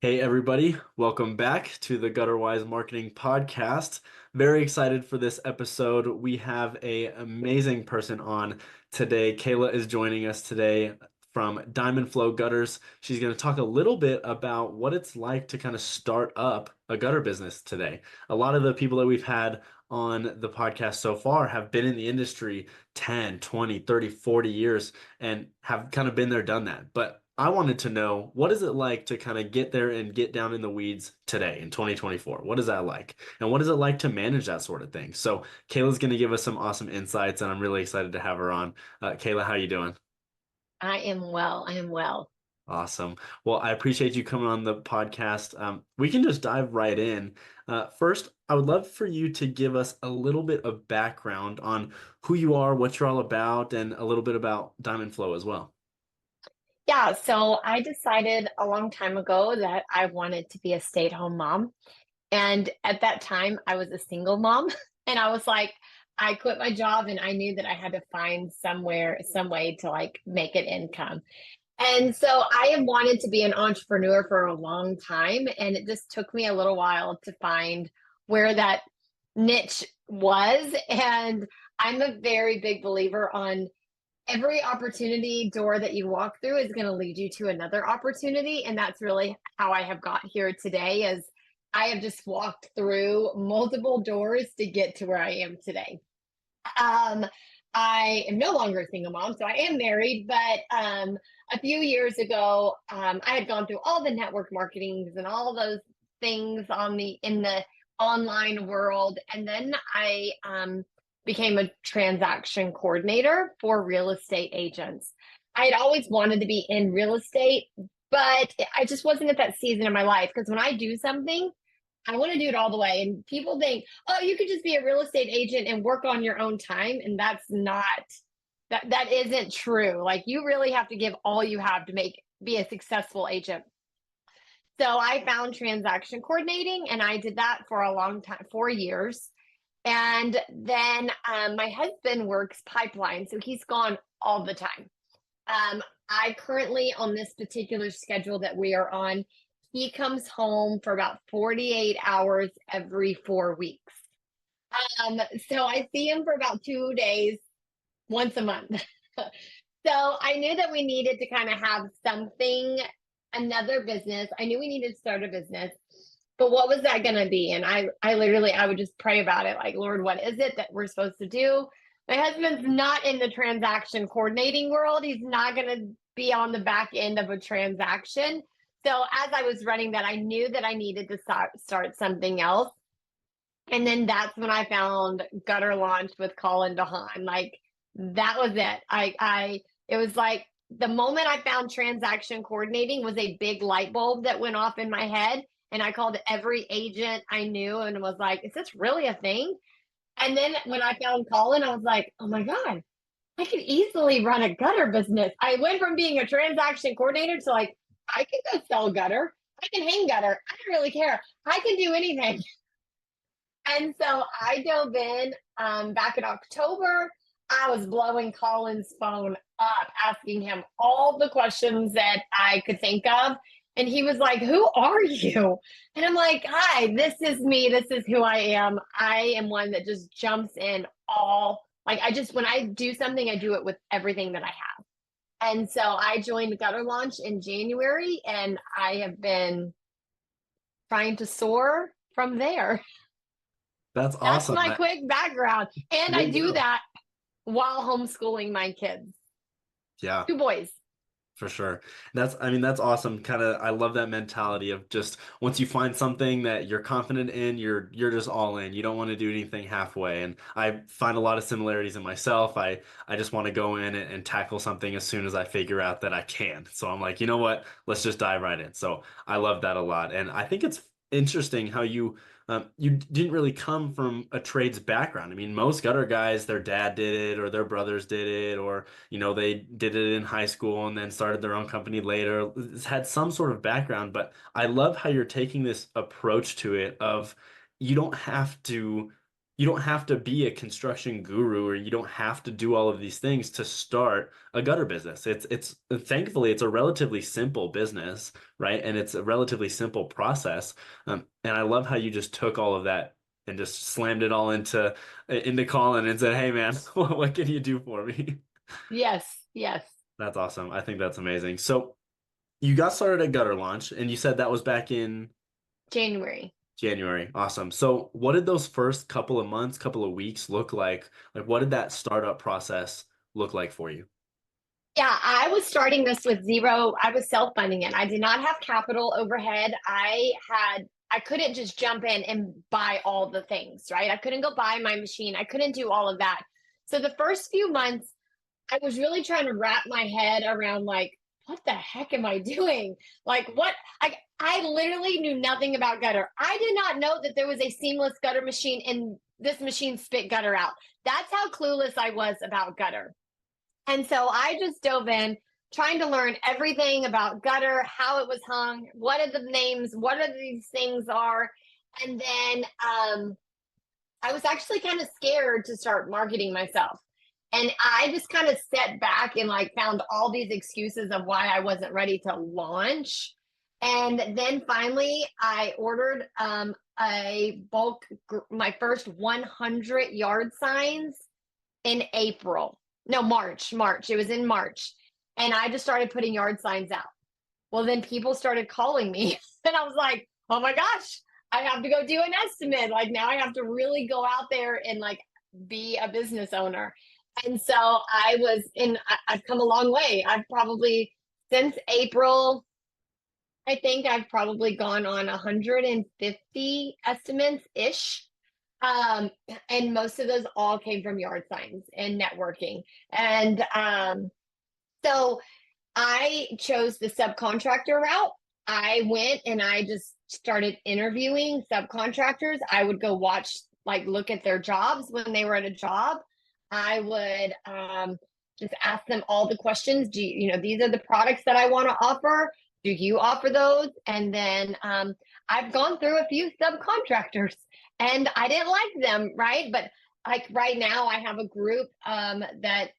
Hey everybody, welcome back to the Gutterwise Marketing Podcast. Very excited for this episode. We have a amazing person on today. Kayla is joining us today from DiamondFlow Gutters. She's going to talk a little bit about what it's like to kind of start up a gutter business today. A lot of the people that we've had on the podcast so far have been in the industry 10, 20, 30, 40 years and have kind of been there, done that. But I wanted to know, what is it like to kind of get there and get down in the weeds today in 2024? What is that like? And what is it like to manage that sort of thing? So Kayla's going to give us some awesome insights, and I'm really excited to have her on. Kayla, how you doing? I am well. I am well. Awesome. Well, I appreciate you coming on the podcast. We can just dive right in. First, I would love for you to give us a little bit of background on who you are, what you're all about, and a little bit about Diamond Flow as well. Yeah, so I decided a long time ago that I wanted to be a stay-at-home mom. And at that time, I was a single mom. And I was like, I quit my job and I knew that I had to find some way to like make an income. And so I have wanted to be an entrepreneur for a long time. And it just took me a little while to find where that niche was. And I'm a very big believer on every opportunity door that you walk through is going to lead you to another opportunity. And that's really how I have got here today is I have just walked through multiple doors to get to where I am today. Um, I am no longer a single mom, so I am married, but a few years ago, I had gone through all the network marketings and all those things in the online world. And then I became a transaction coordinator for real estate agents. I had always wanted to be in real estate, but I just wasn't at that season in my life because when I do something, I want to do it all the way. And people think, oh, you could just be a real estate agent and work on your own time. And that's not that isn't true. Like you really have to give all you have to be a successful agent. So I found transaction coordinating and I did that for a long time, 4 years. And then my husband works pipeline, so he's gone all the time. I currently, on this particular schedule that we are on, he comes home for about 48 hours every 4 weeks. So I see him for about 2 days once a month. So I knew that we needed to kind of have something, another business. I knew we needed to start a business, but what was that going to be? And I would just pray about it. Like, Lord, what is it that we're supposed to do? My husband's not in the transaction coordinating world. He's not going to be on the back end of a transaction. So as I was running that, I knew that I needed to start something else. And then that's when I found Gutter Launch with Colin DeHaan. Like that was it. It was like the moment I found transaction coordinating was a big light bulb that went off in my head. And I called every agent I knew and was like, is this really a thing? And then when I found Colin, I was like, oh my God, I could easily run a gutter business. I went from being a transaction coordinator to like, I can go sell gutter. I can hang gutter. I don't really care. I can do anything. And so I dove in back in October. I was blowing Colin's phone up, asking him all the questions that I could think of. And he was like, who are you? And I'm like, hi, this is me. This is who I am. I am one that just jumps in when I do something, I do it with everything that I have. And so I joined Gutter Launch in January and I have been trying to soar from there. That's That's awesome. my quick background. And There I you do go. that while homeschooling my kids, Yeah. two boys. For sure. That's awesome. Kind of, I love that mentality of just once you find something that you're confident in, you're just all in. You don't want to do anything halfway. And I find a lot of similarities in myself. I just want to go in and tackle something as soon as I figure out that I can. So I'm like, you know what? Let's just dive right in. So I love that a lot. And I think it's interesting how you didn't really come from a trades background. I mean, most gutter guys, their dad did it or their brothers did it, or they did it in high school and then started their own company later. It's had some sort of background, but I love how you're taking this approach to it of you don't have to you don't have to be a construction guru, or you don't have to do all of these things to start a gutter business. It's thankfully it's a relatively simple business, right? And it's a relatively simple process. And I love how you just took all of that and just slammed it all into Colin and said, "Hey man, what can you do for me?" Yes, yes. That's awesome. I think that's amazing. So you got started at Gutter Launch, and you said that was back in January. January. Awesome. So what did those first couple of months, couple of weeks look like? Like, what did that startup process look like for you? Yeah, I was starting this with zero. I was self-funding it. I did not have capital overhead. I couldn't just jump in and buy all the things, right? I couldn't go buy my machine. I couldn't do all of that. So the first few months, I was really trying to wrap my head around like, what the heck am I doing? Like what I literally knew nothing about gutter. I did not know that there was a seamless gutter machine and this machine spit gutter out. That's how clueless I was about gutter. And so I just dove in trying to learn everything about gutter, how it was hung, what are the names, what are these things are. And then I was actually kind of scared to start marketing myself. And I just kind of sat back and like found all these excuses of why I wasn't ready to launch. And then finally, I ordered a bulk, my first 100 yard signs in April. No, March. It was in March. And I just started putting yard signs out. Well, then people started calling me, and I was like, oh my gosh, I have to go do an estimate. Like now I have to really go out there and like be a business owner. And so I've come a long way. I've probably, since April, I think I've probably gone on 150 estimates ish. Um, and most of those all came from yard signs and networking. And so I chose the subcontractor route. I went and I just started interviewing subcontractors. I would go watch, like, look at their jobs when they were at a job. I would just ask them all the questions. These are the products that I want to offer. Do you offer those? And then I've gone through a few subcontractors and I didn't like them, right? But like right now, I have a group that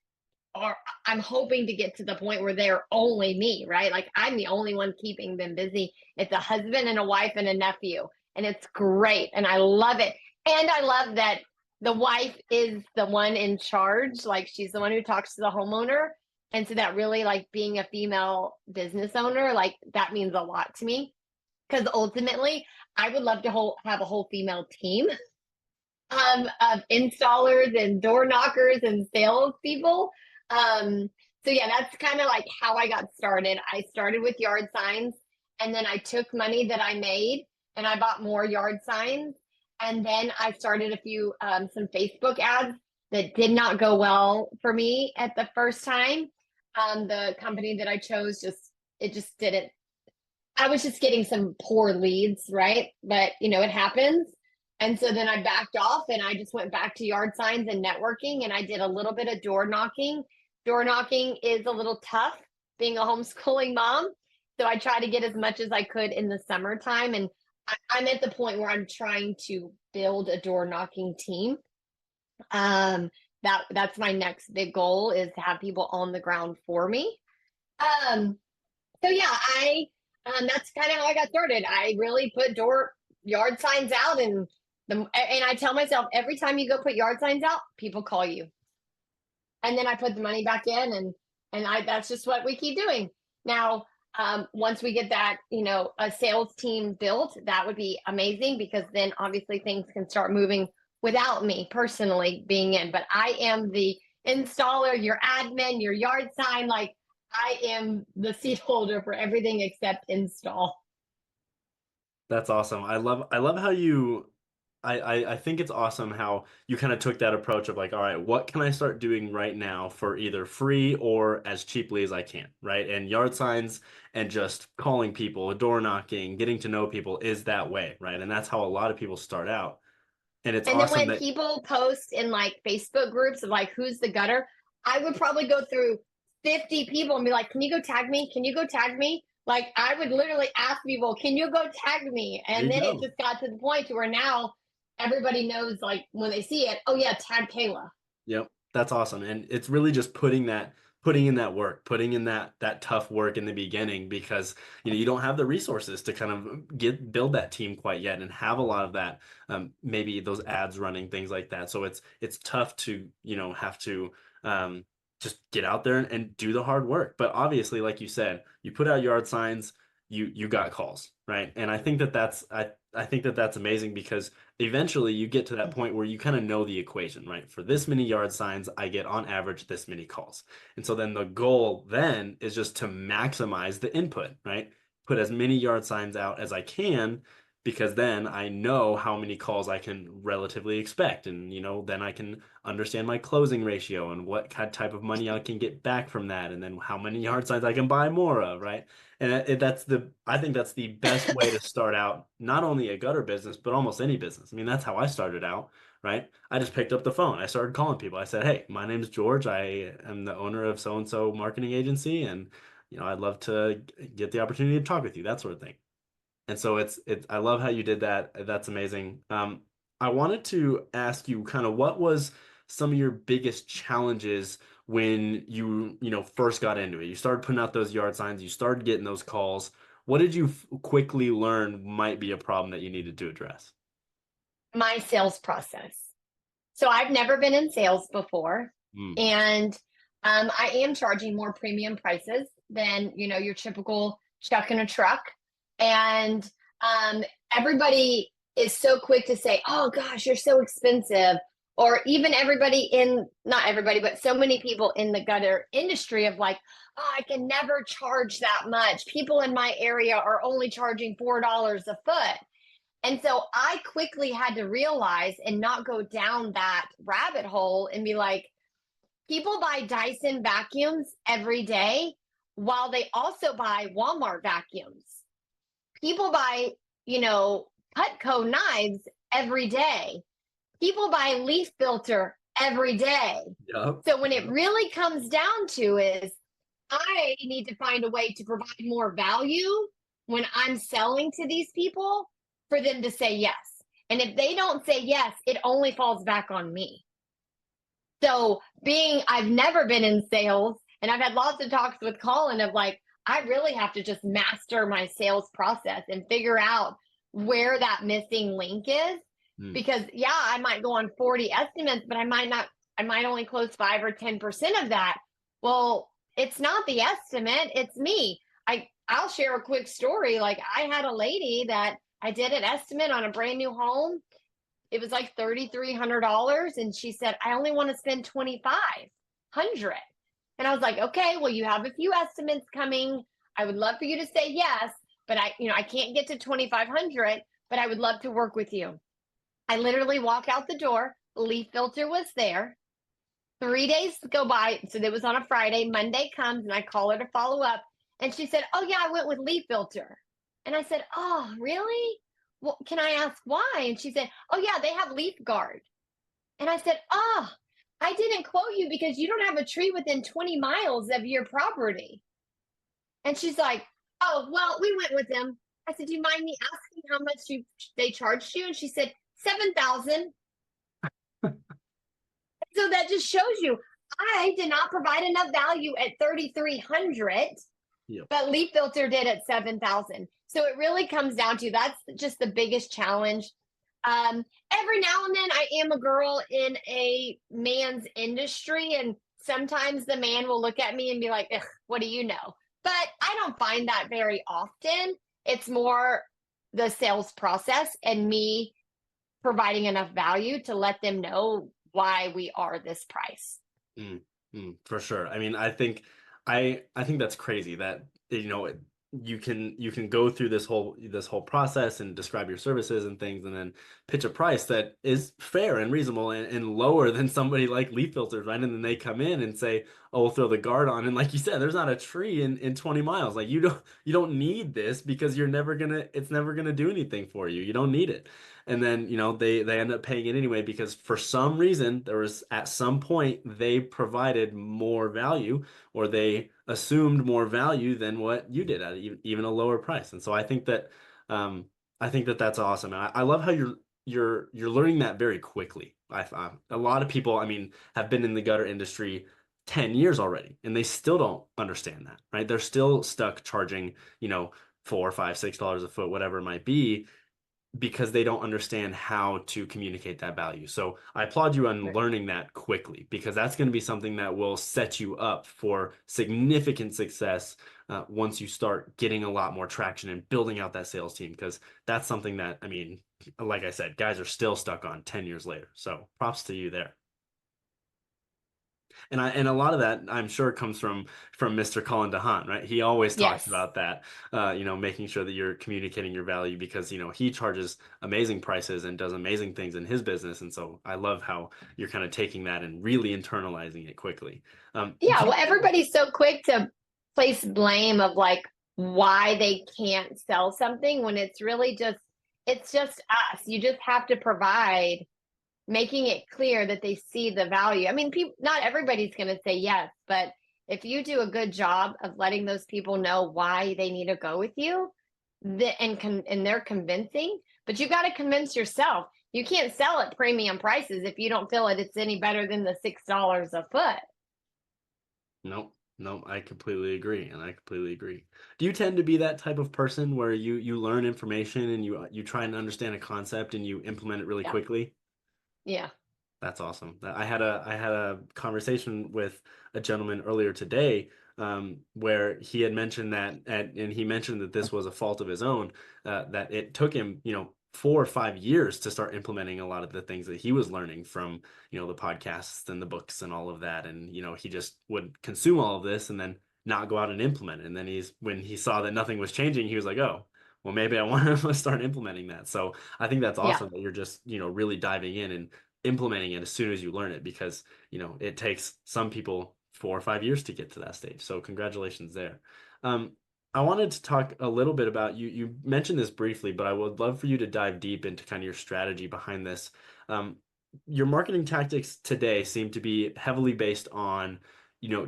are, I'm hoping to get to the point where they're only me, right? Like I'm the only one keeping them busy. It's a husband and a wife and a nephew, and it's great. And I love it. And I love that the wife is the one in charge. Like she's the one who talks to the homeowner. And so that really, like, being a female business owner, like that means a lot to me. Because ultimately, I would love to have a whole female team of installers and door knockers and salespeople. So yeah, that's kind of like how I got started. I started with yard signs, and then I took money that I made and I bought more yard signs. And then I started a few some Facebook ads that did not go well for me at the first time. The company that I chose it just didn't. I was just getting some poor leads, right? But it happens. And so then I backed off and I just went back to yard signs and networking, and I did a little bit of door knocking. Door knocking is a little tough being a homeschooling mom. So I try to get as much as I could in the summertime. And I'm at the point where I'm trying to build a door knocking team. That's my next big goal, is to have people on the ground for me. Um, so yeah, that's kind of how I got started. I really put door yard signs out, and I tell myself every time you go put yard signs out, people call you. And then I put the money back in, and that's just what we keep doing. Now, once we get that, a sales team built, that would be amazing, because then obviously things can start moving without me personally being in. But I am the installer, your admin, your yard sign, like I am the seat holder for everything except install. That's awesome. I love how I think it's awesome how you kind of took that approach of like, all right, what can I start doing right now for either free or as cheaply as I can, right? And yard signs and just calling people, door knocking, getting to know people is that way, right? And that's how a lot of people start out. And it's And then awesome when that people post in like Facebook groups of like, who's the gutter, I would probably go through 50 people and be like, can you go tag me? Can you go tag me? Like I would literally ask people, can you go tag me? there And you then it go. just got to the point to where now everybody knows like when they see it, oh yeah, tag Kayla. Yep. That's awesome. And it's really just putting in that work, putting in that tough work in the beginning because you don't have the resources to kind of build that team quite yet and have a lot of that maybe those ads running, things like that. So it's tough to, have to just get out there and do the hard work. But obviously, like you said, you put out yard signs, you got calls, right? And I think that that's amazing because eventually you get to that point where you kind of know the equation, right? For this many yard signs, I get on average this many calls. And so then the goal then is just to maximize the input, right? Put as many yard signs out as I can because then I know how many calls I can relatively expect. And, then I can understand my closing ratio and what kind type of money I can get back from that. And then how many yard signs I can buy more of, right? And I think that's the best way to start out, not only a gutter business, but almost any business. I mean, that's how I started out, right? I just picked up the phone. I started calling people. I said, "Hey, my name's George. I am the owner of so and so marketing agency, and I'd love to get the opportunity to talk with you, that sort of thing." And so I love how you did that. That's amazing. I wanted to ask you kind of what was some of your biggest challenges when you first got into it. You started putting out those yard signs, you started getting those calls. What did you quickly learn might be a problem that you needed to address? My sales process. So I've never been in sales before, Mm, and I am charging more premium prices than your typical chuck in a truck. And everybody is so quick to say, "Oh gosh, you're so expensive," or even everybody in not everybody, but so many people in the gutter industry of like, "Oh, I can never charge that much. People in my area are only charging $4 a foot." And so I quickly had to realize and not go down that rabbit hole and be like, people buy Dyson vacuums every day while they also buy Walmart vacuums. People buy, Cutco knives every day. People buy leaf filter every day. yep. So when it Yep. really comes down to is I need to find a way to provide more value when I'm selling to these people for them to say yes. And if they don't say yes, it only falls back on me. So I've never been in sales and I've had lots of talks with Colin of like, I really have to just master my sales process and figure out where that missing link is. Mm, Because yeah, I might go on 40 estimates, but I might only close 5 or 10% of that. Well, it's not the estimate, it's me. I'll share a quick story. Like I had a lady that I did an estimate on a brand new home. It was like $3,300, and she said, "I only want to spend 2,500." And I was like, "Okay, well, you have a few estimates coming. I would love for you to say yes, but I can't get to 2,500, but I would love to work with you." I literally walk out the door. The leaf filter was there. 3 days go by. So it was on a Friday. Monday comes and I call her to follow up. And she said, "Oh, yeah, I went with leaf filter." And I said, "Oh, really? Well, can I ask why?" And she said, "Oh, yeah, they have leaf guard." And I said, "Oh, I didn't quote you because you don't have a tree within 20 miles of your property." And she's like, "Oh, well, we went with them." I said, "Do you mind me asking how much they charged you?" And she said, 7,000. So that just shows you I did not provide enough value at 3,300, yep. but Leaf Filter did at 7,000. So it really comes down to that's just the biggest challenge. Every now and then I am a girl in a man's industry, and sometimes the man will look at me and be like, "Ugh, what do you know?" But I don't find that very often. It's more the sales process and me providing enough value to let them know why we are this price. Mm, for sure. I mean, I think that's crazy that you can go through this whole process and describe your services and things and then pitch a price that is fair and reasonable and lower than somebody like Leaf Filters, right? And then they come in and say, "Oh, we'll throw the guard on." And like you said, there's not a tree in 20 miles. Like you don't need this because it's never gonna do anything for you. You don't need it. And then, they end up paying it anyway because for some reason there was at some point they provided more value or they assumed more value than what you did at even a lower price. And so I think that that's awesome. And I love how you're learning that very quickly. A lot of people, I mean, have been in the gutter industry 10 years already, and they still don't understand that, right? They're still stuck charging, $4, $5, $6 a foot, whatever it might be, because they don't understand how to communicate that value. So I applaud you on Right. learning that quickly, because that's going to be something that will set you up for significant success once you start getting a lot more traction and building out that sales team. Because that's something that, I mean, like I said, guys are still stuck on 10 years later. So props to you there. And a lot of that I'm sure comes from Mr. Colin DeHaan, right? He always talks Yes. about that, making sure that you're communicating your value, because he charges amazing prices and does amazing things in his business. And so I love how you're kind of taking that and really internalizing it quickly. Yeah, Do you well, everybody's so quick to place blame of like why they can't sell something when it's just us. You just have to provide, making it clear that they see the value. I mean, people, not everybody's going to say yes, but if you do a good job of letting those people know why they need to go with you, and they're convincing, but you got to convince yourself. You can't sell at premium prices if you don't feel that it's any better than the $6 a foot. Nope. Nope, I completely agree, and I completely agree. Do you tend to be that type of person where you learn information and you try and understand a concept and you implement it really Yeah. quickly? Yeah. That's awesome. I had a conversation with a gentleman earlier today, where he had mentioned and he mentioned that this was a fault of his own, that it took him, 4 or 5 years to start implementing a lot of the things that he was learning from, the podcasts and the books and all of that. And, he just would consume all of this and then not go out and implement it. And then when he saw that nothing was changing, he was like, oh, well, maybe I want to start implementing that. So I think that's Yeah. awesome that you're just, really diving in and implementing it as soon as you learn it, because it takes some people 4 or 5 years to get to that stage. So congratulations there. um, I wanted to talk a little bit about you mentioned this briefly, but I would love for you to dive deep into kind of your strategy behind this. um, your marketing tactics today seem to be heavily based on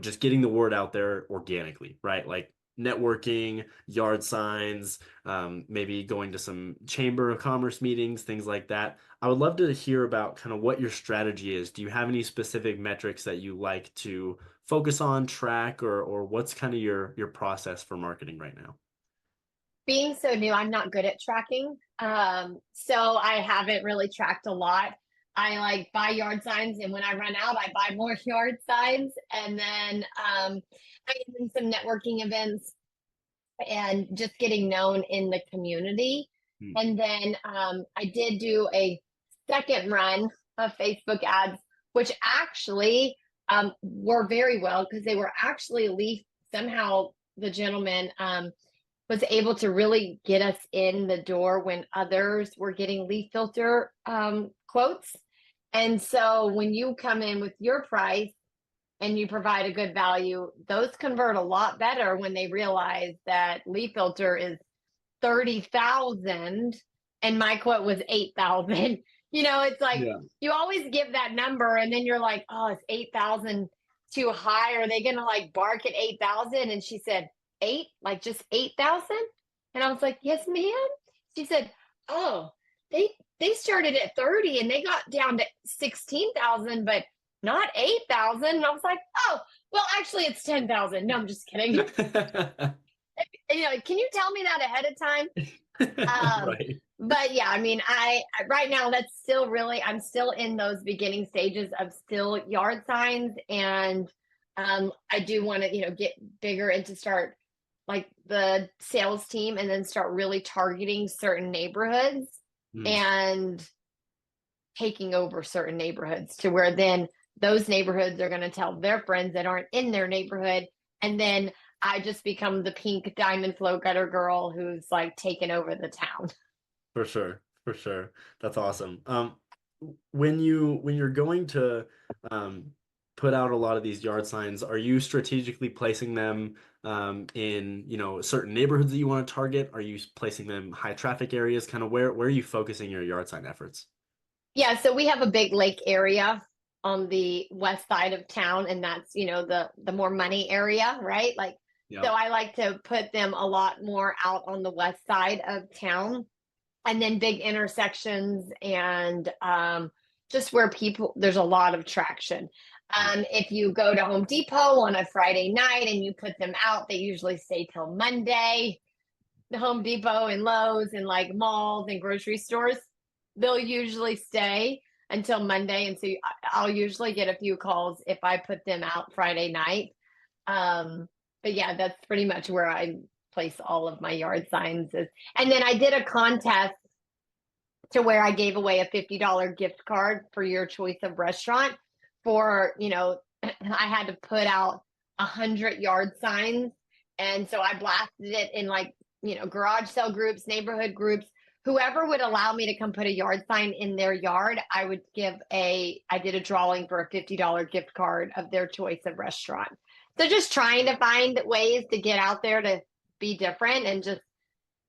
just getting the word out there organically, right? Like networking, yard signs, maybe going to some chamber of commerce meetings, things like that. I would love to hear about kind of what your strategy is. Do you have any specific metrics that you like to focus on, track, or what's kind of your process for marketing right now? Being so new, I'm not good at tracking. So I haven't really tracked a lot. I like buy yard signs, and when I run out, I buy more yard signs. And then I am in some networking events and just getting known in the community. Hmm. And then I did do a second run of Facebook ads, which actually were very well because they were actually leaf. Somehow the gentleman was able to really get us in the door when others were getting leaf filter quotes. And so when you come in with your price and you provide a good value, those convert a lot better when they realize that leaf filter is 30,000 and my quote was 8,000. It's like Yeah. you always give that number and then you're like, oh, it's 8,000 too high. Are they going to like bark at 8,000? And she said, eight, like just 8,000. And I was like, yes, ma'am. She said, oh, they, they started at 30 and they got down to 16,000, but not 8,000. And I was like, oh, well, actually it's 10,000. No, I'm just kidding. Can you tell me that ahead of time? Um, Right. but yeah, I mean, right now that's still really, I'm still in those beginning stages of still yard signs, and I do want to, get bigger and to start like the sales team, and then start really targeting certain neighborhoods Hmm. and taking over certain neighborhoods to where then those neighborhoods are going to tell their friends that aren't in their neighborhood, and then I just become the pink diamond flow gutter girl who's like taken over the town. For sure, for sure. That's awesome. When you're going to um, put out a lot of these yard signs, are you strategically placing them in, certain neighborhoods that you want to target? Are you placing them high traffic areas? Kind of where are you focusing your yard sign efforts? Yeah, so we have a big lake area on the west side of town, and that's, the more money area, right? Like, so Yep. I like to put them a lot more out on the west side of town. and then big intersections and just where people there's a lot of traction. If you go to Home Depot on a Friday night and you put them out, they usually stay till Monday. The Home Depot and Lowe's and like malls and grocery stores, they'll usually stay until Monday. And so I'll usually get a few calls if I put them out Friday night. But yeah, that's pretty much where I place all of my yard signs. And then I did a contest to where I gave away a $50 gift card for your choice of restaurant for, I had to put out 100 yard signs. And so I blasted it in like, garage sale groups, neighborhood groups, whoever would allow me to come put a yard sign in their yard, I did a drawing for a $50 gift card of their choice of restaurant. So just trying to find ways to get out there to be different and just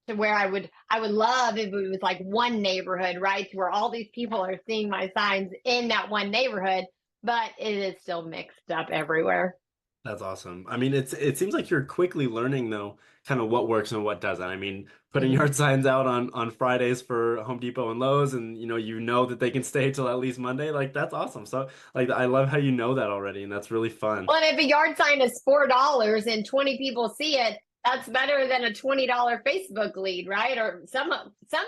to where I would love if it was like one neighborhood, right? Where all these people are seeing my signs in that one neighborhood, but it is still mixed up everywhere. That's awesome. I mean, it seems like you're quickly learning though, kind of what works and what doesn't. I mean, putting Mhm. yard signs out on Fridays for Home Depot and Lowe's, and you know that they can stay till at least Monday. Like that's awesome. So like I love how you know that already, and that's really fun. Well, and if a yard sign is $4 and 20 people see it, that's better than a $20 Facebook lead, right? Or some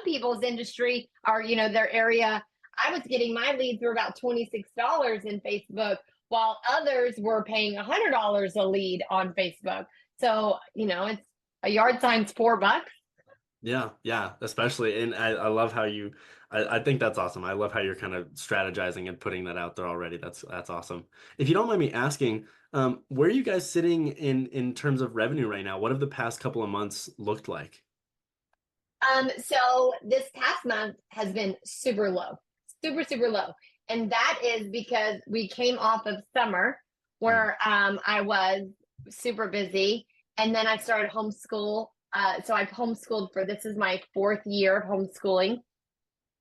people's industry are, their area. I was getting my leads were about $26 in Facebook, while others were paying $100 a lead on Facebook. So, it's a yard sign's $4. Yeah, yeah, especially, and I love how I think that's awesome. I love how you're kind of strategizing and putting that out there already. That's awesome. If you don't mind me asking, where are you guys sitting in terms of revenue right now? What have the past couple of months looked like? So this past month has been super low, super, super low. And that is because we came off of summer Mm. where I was super busy. And then I started homeschool. So I've homeschooled for this is my 4th year of homeschooling.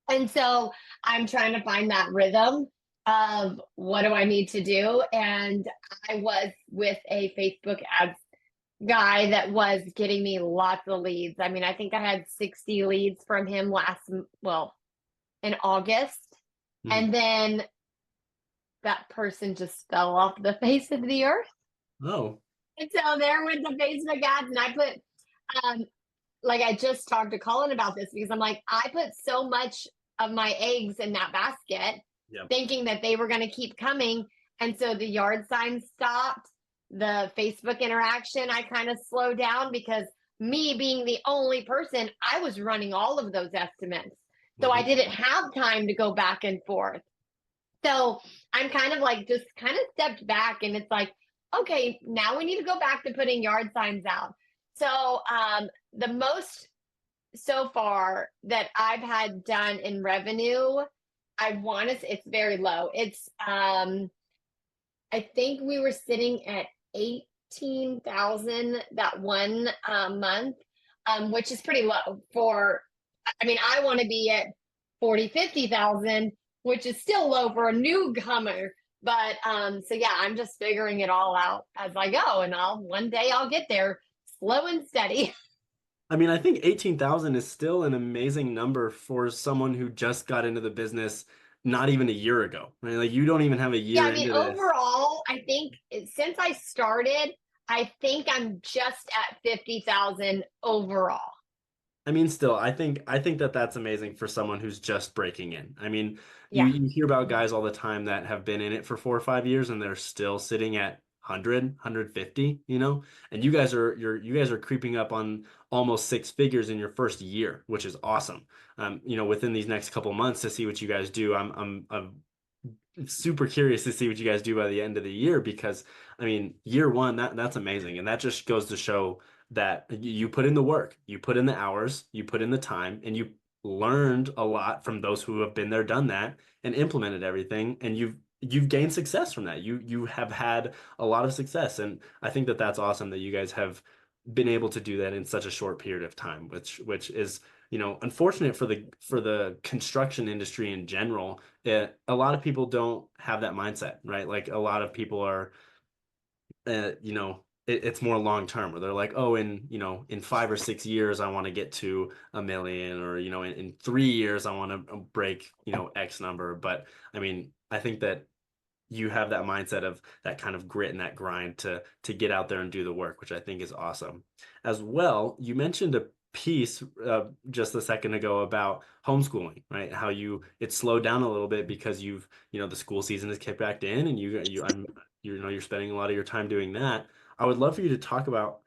And so I'm trying to find that rhythm of what do I need to do. And I was with a Facebook ads guy that was getting me lots of leads. I mean, I think I had 60 leads from him in August. Mm. And then that person just fell off the face of the earth. Oh, And so there went the Facebook ads. And I put, um, like, I just talked to Colin about this because I'm like, I put so much of my eggs in that basket yeah. thinking that they were going to keep coming. And so the yard sign stopped. The Facebook interaction, I kind of slowed down because me being the only person, I was running all of those estimates. So I Hmm. didn't have time to go back and forth. So I'm kind of like just kind of stepped back and it's like, okay, now we need to go back to putting yard signs out. So the most so far that I've had done in revenue, I want to, it's very low. It's I think we were sitting at 18,000 that one month, which is pretty low for, I mean, I want to be at 40, 50,000, which is still low for a newcomer. But so yeah, I'm just figuring it all out as I go, and one day I'll get there, slow and steady. I mean, I think 18,000 is still an amazing number for someone who just got into the business not even a year ago, right? Like you don't even have a Yeah, year I mean, into this. overall, I think since I started, I think I'm just at 50,000 overall. I mean, still, I think that that's amazing for someone who's just breaking in. I mean, you Yeah. you hear about guys all the time that have been in it for 4 or 5 years and they're still sitting at 100, 150, and you guys are creeping up on almost six figures in your first year, which is awesome. Within these next couple months to see what you guys do, I'm super curious to see what you guys do by the end of the year because I mean, year one, that's amazing. And that just goes to show that you put in the work, you put in the hours, you put in the time, and you learned a lot from those who have been there, done that, and implemented everything, and you've gained success from that. You have had a lot of success, and I think that that's awesome that you guys have been able to do that in such a short period of time, which is unfortunate for the construction industry in general. A lot of people don't have that mindset, right? Like a lot of people are, uh, you know, it's more long term, where they're like, oh, in 5 or 6 years I want to get to 1 million, or in 3 years I want to break X number. But I mean, I think that you have that mindset of that kind of grit and that grind to get out there and do the work, which I think is awesome. As well, you mentioned a piece just a second ago about homeschooling, right? How it's slowed down a little bit because the school season has kicked back in, and you're spending a lot of your time doing that. I would love for you to talk about,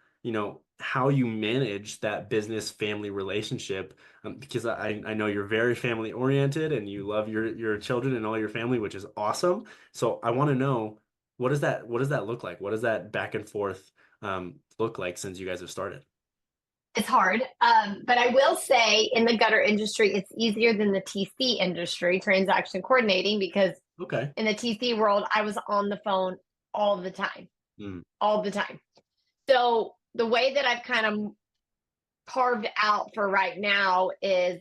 how you manage that business family relationship, because I know you're very family oriented and you love your children and all your family, which is awesome. So I want to know, what does that look like? What does that back and forth look like since you guys have started? It's hard, but I will say in the gutter industry, it's easier than the TC industry, transaction coordinating, because Okay. in the TC world, I was on the phone all the time, Mm. all the time. So the way that I've kind of carved out for right now is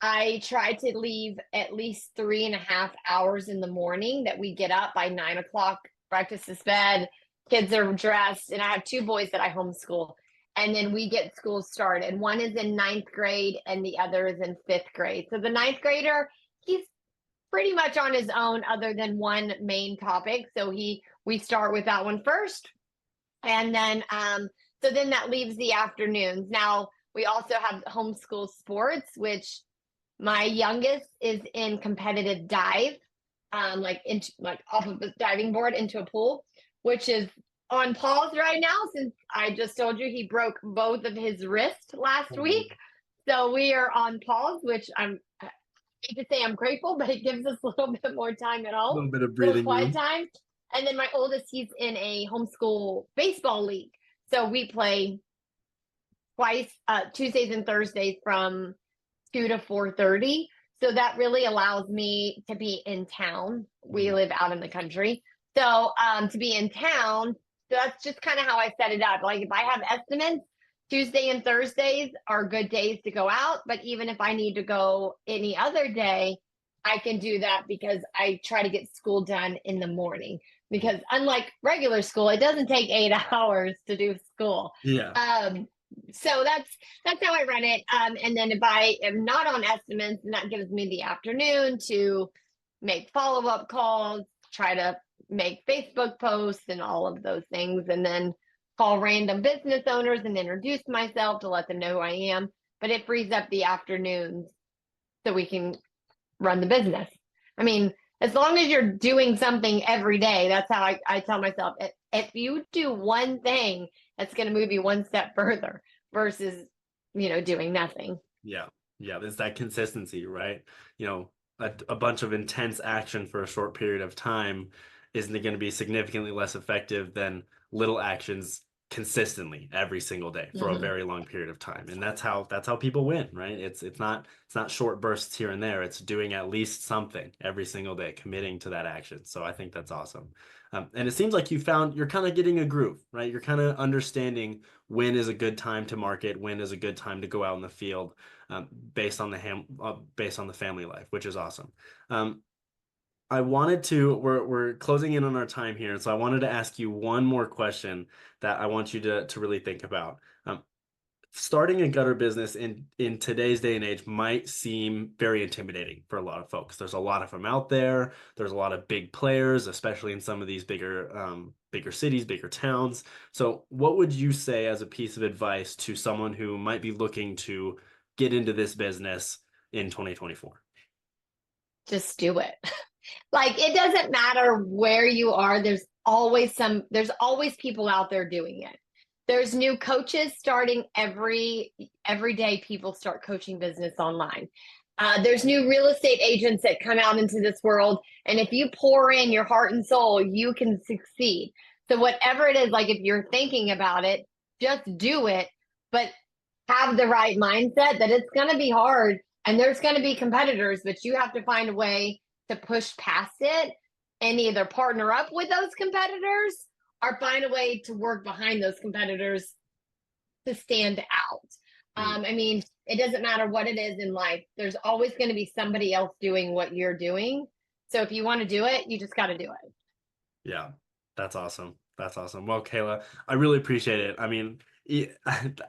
I try to leave at least 3.5 hours in the morning, that we get up by 9 o'clock, breakfast is fed, kids are dressed, and I have two boys that I homeschool. And then we get school started. One is in ninth grade and the other is in fifth grade. So the ninth grader, he's pretty much on his own other than one main topic. So we start with that one first. And then so then that leaves the afternoons. Now we also have homeschool sports, which my youngest is in competitive dive, like off of a diving board into a pool, which is on pause right now since I just told you he broke both of his wrists last Mm. week. So we are on pause, which I hate to say I'm grateful, but it gives us a little bit more time at A home, little bit of little breathing quiet room. time. And then my oldest, he's in a homeschool baseball league. So we play twice, Tuesdays and Thursdays from 2 to 4:30. So that really allows me to be in town. We Mm. live out in the country. So to be in town, so that's just kind of how I set it up. Like if I have estimates, Tuesday and Thursdays are good days to go out. But even if I need to go any other day, I can do that because I try to get school done in the morning. Because unlike regular school, it doesn't take 8 hours to do school. Yeah. Um, so that's how I run it. And then if I am not on estimates, then that gives me the afternoon to make follow-up calls, try to make Facebook posts and all of those things, and then call random business owners and introduce myself to let them know who I am. But it frees up the afternoons so we can run the business. I mean, as long as you're doing something every day, that's how I tell myself, if you do one thing, that's going to move you one step further versus, doing nothing. Yeah. Yeah. There's that consistency, right? A bunch of intense action for a short period of time isn't going to be significantly less effective than little actions consistently every single day for a Mm-hmm. very long period of time. And that's how people win, right? It's not short bursts here and there. It's doing at least something every single day, committing to that action. So I think that's awesome. And it seems like you're kind of getting a groove, right? You're kind of understanding when is a good time to market, when is a good time to go out in the field, based on the family life, which is awesome. Um, we're closing in on our time here, so I wanted to ask you one more question that I want you to really think about. Starting a gutter business in today's day and age might seem very intimidating for a lot of folks. There's a lot of them out there. There's a lot of big players, especially in some of these bigger cities, bigger towns. So, what would you say as a piece of advice to someone who might be looking to get into this business in 2024? Just do it. Like it doesn't matter where you are, there's always people out there doing it. There's new coaches starting every day. People start coaching business online. There's new real estate agents that come out into this world, and if you pour in your heart and soul, you can succeed. So whatever it is, like if you're thinking about it, just do it, but have the right mindset that it's going to be hard and there's going to be competitors, but you have to find a way to push past it and either partner up with those competitors or find a way to work behind those competitors to stand out. Mm. I mean, it doesn't matter what it is in life, there's always going to be somebody else doing what you're doing. So if you want to do it, you just got to do it. Yeah, that's awesome. That's awesome. Well, Kayla, I really appreciate it. I mean,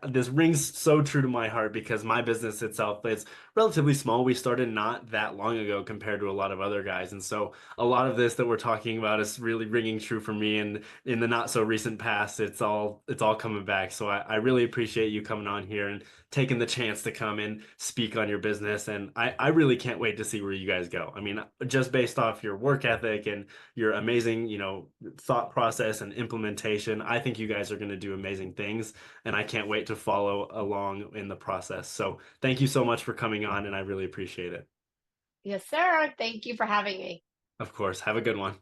this rings so true to my heart because my business itself is relatively small. We started not that long ago compared to a lot of other guys. And so a lot of this that we're talking about is really ringing true for me. And in the not so recent past, it's all coming back. So I really appreciate you coming on here and taking the chance to come and speak on your business. And I really can't wait to see where you guys go. I mean, just based off your work ethic and your amazing, thought process and implementation. I think you guys are going to do amazing things, and I can't wait to follow along in the process. So thank you so much for coming on, and I really appreciate it. Yes, sir. Thank you for having me. Of course. Have a good one.